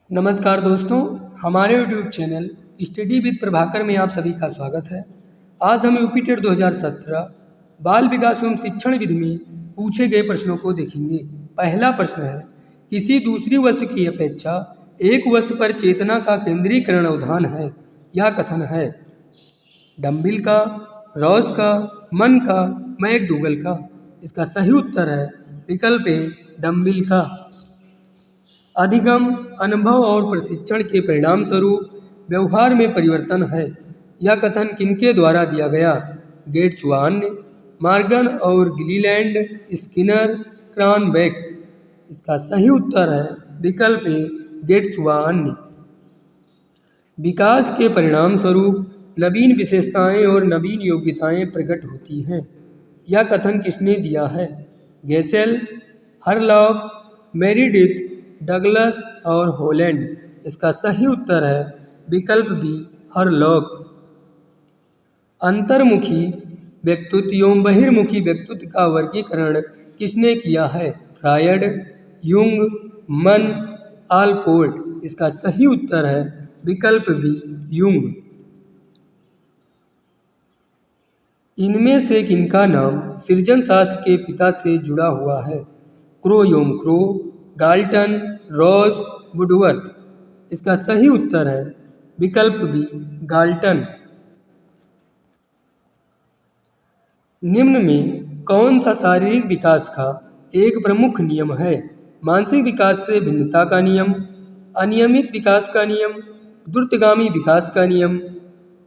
नमस्कार दोस्तों, हमारे YouTube channel study with Prabhakar में आप सभी का स्वागत है। आज हम यूपी टेट 2017 बाल विकास एवं शिक्षण विधि में पूछे गए प्रश्नों को देखेंगे। पहला प्रश्न है, किसी दूसरी वस्तु की अपेक्षा एक वस्तु पर चेतना का केंद्रीकरण अवधान है। यह कथन है डम्बिल का, रॉस का, मन का, मैकडूगल का। इसका सही उत्तर है विकल्प ए, डम्बिल का। अधिगम, अनुभव और प्रशिक्षण के परिणाम स्वरूप व्यवहार में परिवर्तन है। यह कथन किनके द्वारा दिया गया? गेट्सवान ने, मॉर्गन और गिलीलैंड, स्किनर, क्रॉनबेक। इसका सही उत्तर है विकल्प ए, गेट्सवान ने। विकास के परिणाम स्वरूप नवीन विशेषताएं और नवीन योग्यताएं प्रकट होती हैं। यह कथन किसने दिया है? गेसेल, हरलॉक, मेरिडिथ, डगलस और हॉलैंड। इसका सही उत्तर है विकल्प बी, हरलॉक। अंतर्मुखी व्यक्तित्व एवं बहिर्मुखी व्यक्तित्व का वर्गीकरण किसने किया है? फ्रायड, युंग, मन, आलपोर्ट। इसका सही उत्तर है विकल्प बी, युंग। इनमें से किनका नाम सृजन शास्त्र के पिता से जुड़ा हुआ है? क्रो एवं क्रो, गाल्टन, रॉस, वुडवर्थ। इसका सही उत्तर है विकल्प बी, गाल्टन। निम्न में कौन सा शारीरिक विकास का एक प्रमुख नियम है? मानसिक विकास से भिन्नता का नियम, अनियमित विकास का नियम, द्रुतगामी विकास का नियम,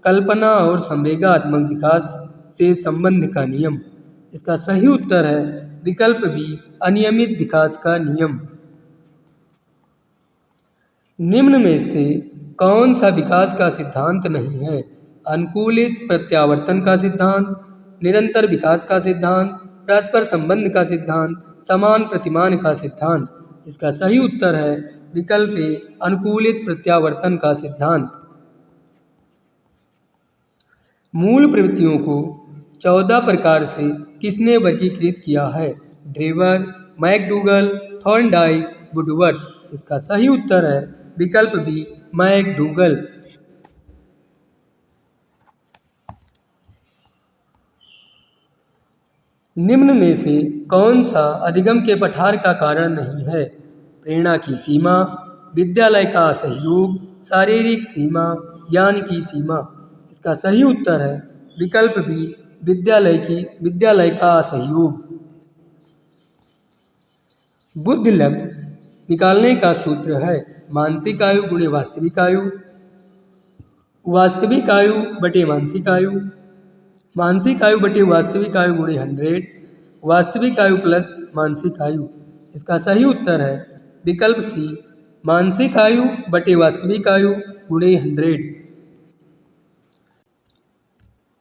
कल्पना और संवेगात्मक विकास से संबंध का नियम। इसका सही उत्तर है विकल्प बी, अनियमित विकास का नियम। निम्न में से कौन सा विकास का सिद्धांत नहीं है? अनुकूलित प्रत्यावर्तन का सिद्धांत, निरंतर विकास का सिद्धांत, परस्पर संबंध का सिद्धांत, समान प्रतिमान का सिद्धांत। इसका सही उत्तर है विकल्प ए, अनुकूलित प्रत्यावर्तन का सिद्धांत। मूल प्रवृत्तियों को 14 प्रकार से किसने वर्गीकृत किया है? Drever, McDougall, Thorndike, Woodworth. इसका सही उत्तर है विकल्प बी, मैकडूगल। निम्न में से कौन सा अधिगम के पठार का कारण नहीं है? प्रेरणा की सीमा, विद्यालय का सहयोग, शारीरिक सीमा, ज्ञान की सीमा। इसका सही उत्तर है विकल्प बी, विद्यालय का सहयोग। बुद्धि लब्ध निकालने का सूत्र है मानसिक आयु गुणे वास्तविक आयु, वास्तविक आयु बटे मानसिक आयु, मानसिक आयु बटे वास्तविक आयु गुणे 100, वास्तविक आयु प्लस मानसिक आयु। इसका सही उत्तर है विकल्प सी, मानसिक आयु बटे वास्तविक आयु गुणे 100।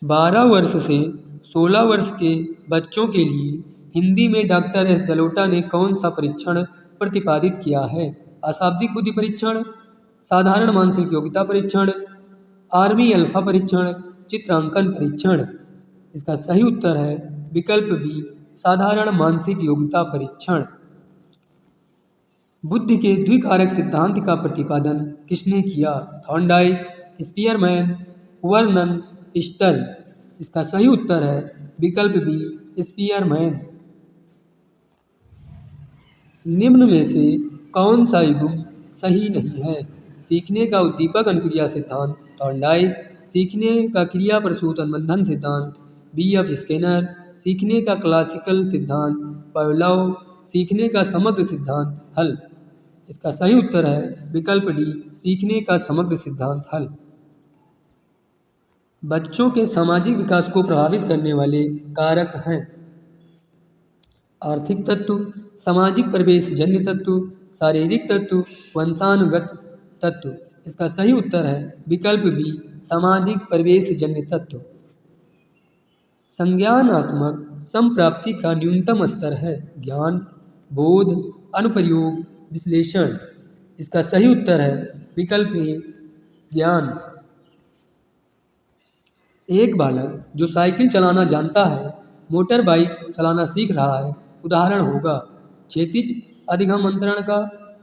12 वर्ष से 16 वर्ष के बच्चों के लिए हिंदी में डॉक्टर एस जलोटा ने कौन सा परीक्षण प्रतिपादित किया है? अशाब्दिक बुद्धि परीक्षण, साधारण मानसिक योग्यता परीक्षण, आर्मी अल्फा परीक्षण, चित्रांकन परीक्षण। इसका सही उत्तर है विकल्प बी, साधारण मानसिक योग्यता परीक्षण। बुद्धि के द्विकारक सिद्धांत का प्रतिपादन किसने किया? Thorndike, Spearman, Vernon, stern. इसका सही उत्तर है विकल्प बी, स्पीयरमैन। निम्न में से कौन सा युग्म सही नहीं है? सीखने का उद्दीपक अनुक्रिया सिद्धांत, थॉर्नडाइक, सीखने का क्रिया प्रसूत अनुबंधन सिद्धांत, बी.एफ. स्किनर, सीखने का क्लासिकल सिद्धांत, पावलोव, सीखने का समग्र सिद्धांत, हल। इसका सही उत्तर है विकल्प डी, सीखने का समग्र सिद्धांत, हल। बच्चों के सामाजिक विकास को प्रभावित करने वाले कारक हैं आर्थिक तत्व, सामाजिक परिवेश जन्य तत्व, शारीरिक तत्व, वंशानुगत तत्व। इसका सही उत्तर है विकल्प बी, सामाजिक परिवेश जन्य तत्व। संज्ञानात्मक संप्राप्ति का न्यूनतम स्तर है ज्ञान, बोध, अनुप्रयोग, विश्लेषण। इसका सही उत्तर है विकल्प ए, ज्ञान। एक बालक जो साइकिल चलाना जानता है मोटर बाइक चलाना सीख रहा है। उदाहरण होगा क्षैतिज अधिगम अंतरण का,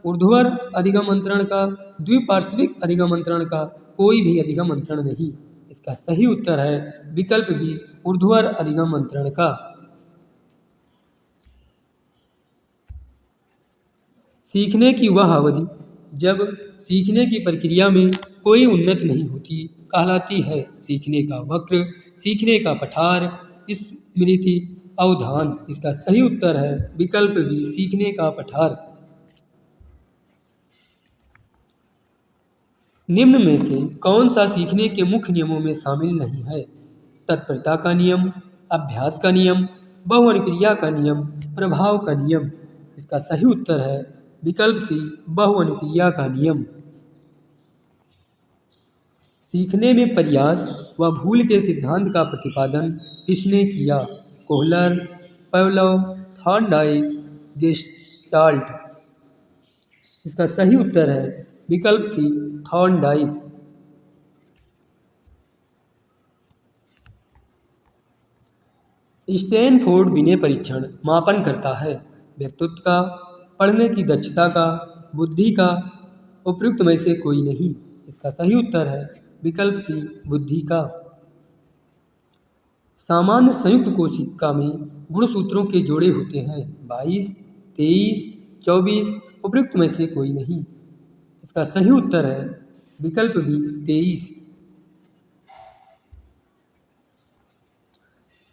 ऊर्ध्वर अधिगम अंतरण का, द्विपार्श्विक अधिगम अंतरण का कोई भी अधिगम अंतरण नहीं। इसका सही उत्तर है विकल्प बी, ऊर्ध्वर अधिगम अंतरण का। सीखने की वह अवधि जब सीखने की प्रक्रिया में कोई उन्नति नहीं होती कहलाती है सीखने का वक्र, सीखने का पठार, स्मृति, अवधान। इसका सही उत्तर है विकल्प बी, सीखने का पठार। निम्न में से कौन सा सीखने के मुख्य नियमों में शामिल नहीं है? तत्परता का नियम, अभ्यास का नियम, बहुअनुक्रिया का नियम, प्रभाव का नियम। इसका सही उत्तर है विकल्प सी, बहुअनुक्रिया का नियम। सीखने में प्रयास व भूल के सिद्धांत का प्रतिपादन किसने किया? Kohler, Pavlov, Thorndike, Gestalt. इसका सही उत्तर है विकल्प सी, थॉर्नडाइक। स्टैनफोर्ड विनय परीक्षण मापन करता है व्यक्तित्व का, पढ़ने की दक्षता का, बुद्धि का, उपयुक्त में से कोई नहीं। इसका सही उत्तर है विकल्प सी, बुद्धि का। सामान्य संयुक्त कोशिका में गुणसूत्रों के जोड़े होते हैं 22, 23, 24, उपयुक्त में से कोई नहीं। इसका सही उत्तर है विकल्प बी, 23।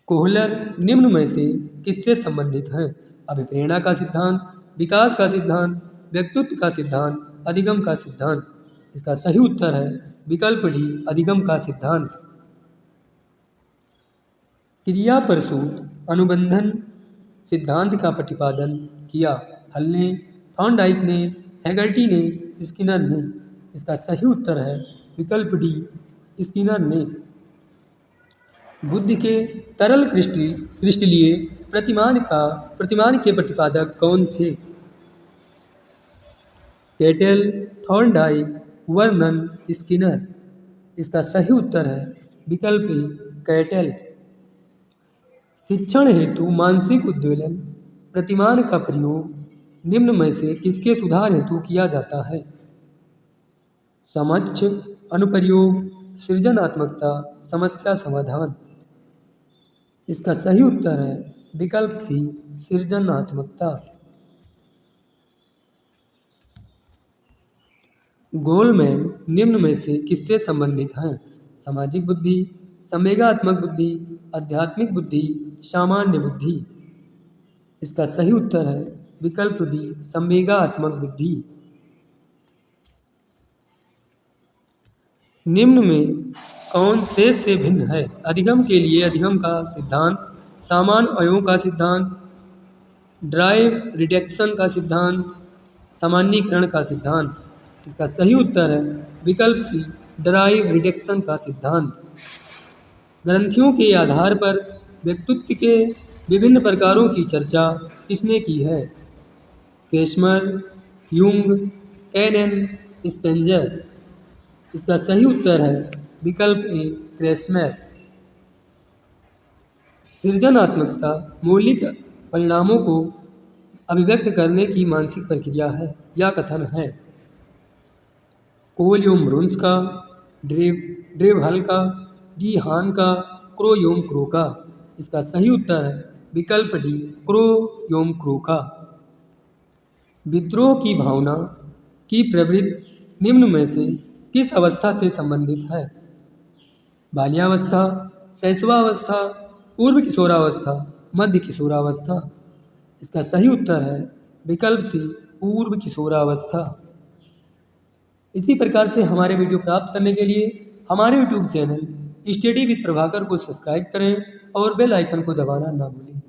कोहलर निम्न में से किससे संबंधित हैं? अभिप्रेरणा का सिद्धांत, विकास का सिद्धांत, व्यक्तित्व का सिद्धांत, अधिगम का सिद्धांत। इसका सही उत्तर है विकल्प डी, अधिगम का सिद्धांत। क्रिया प्रसूत अनुबंधन सिद्धांत का प्रतिपादन किया हल ने, थॉर्नडाइक ने, हैगर्टी ने, स्किनर ने। इसका सही उत्तर है विकल्प डी, स्किनर ने। बुद्ध के तरल क्रिस्टलीय प्रतिमान के प्रतिपादक कौन थे? Cattle, Thorndike, Vernon, Skinner. इसका सही उत्तर है विकल्प ए, कैटल। शिक्षण हेतु मानसिक उद्वेलन प्रतिमान का प्रयोग निम्न में से किसके सुधार हेतु किया जाता है? समझ, अनुप्रयोग, सृजनात्मकता, समस्या समाधान। इसका सही उत्तर है विकल्प सी, सृजनात्मकता। गोलमैन निम्न में से किससे संबंधित हैं? सामाजिक बुद्धि, संवेगात्मक बुद्धि, आध्यात्मिक बुद्धि, सामान्य बुद्धि। इसका सही उत्तर है विकल्प बी, संवेगात्मक बुद्धि। निम्न में कौन शेष से भिन्न है? अधिगम के लिए अधिगम का सिद्धांत, सामान्य अवयवों का सिद्धांत, ड्राइव रिडक्शन का सिद्धांत, सामान्यीकरण का सिद्धांत। इसका सही उत्तर है विकल्प सी, ड्राइव रिडक्शन का सिद्धांत। ग्रंथियों के आधार पर व्यक्तित्व के विभिन्न प्रकारों की चर्चा किसने की है? केशमर, यूंग, कैनन, स्पेंजर। इसका सही उत्तर है विकल्प ए, क्रेस्मर। सृजनात्मकता मौलिक परिणामों को अभिव्यक्त करने की मानसिक प्रक्रिया है या कथन है? कोल योम ब्रुन्स का, ड्रेव हल का, डी हान का, क्रो योम क्रो का। इसका सही उत्तर है विकल्प डी, क्रो योम क्रो का। विद्रोह की भावना की प्रवृत्ति निम्न में से किस अवस्था से संबंधित है? बाल्यावस्था, शैशवावस्था, पूर्व किशोरावस्था, मध्य किशोरावस्था। इसका सही उत्तर है विकल्प सी, पूर्व किशोरावस्था। इसी प्रकार से हमारे वीडियो प्राप्त करने के लिए हमारे YouTube channel study with Prabhakar को सब्सक्राइब करें और बेल आइकन को दबाना ना भूलें।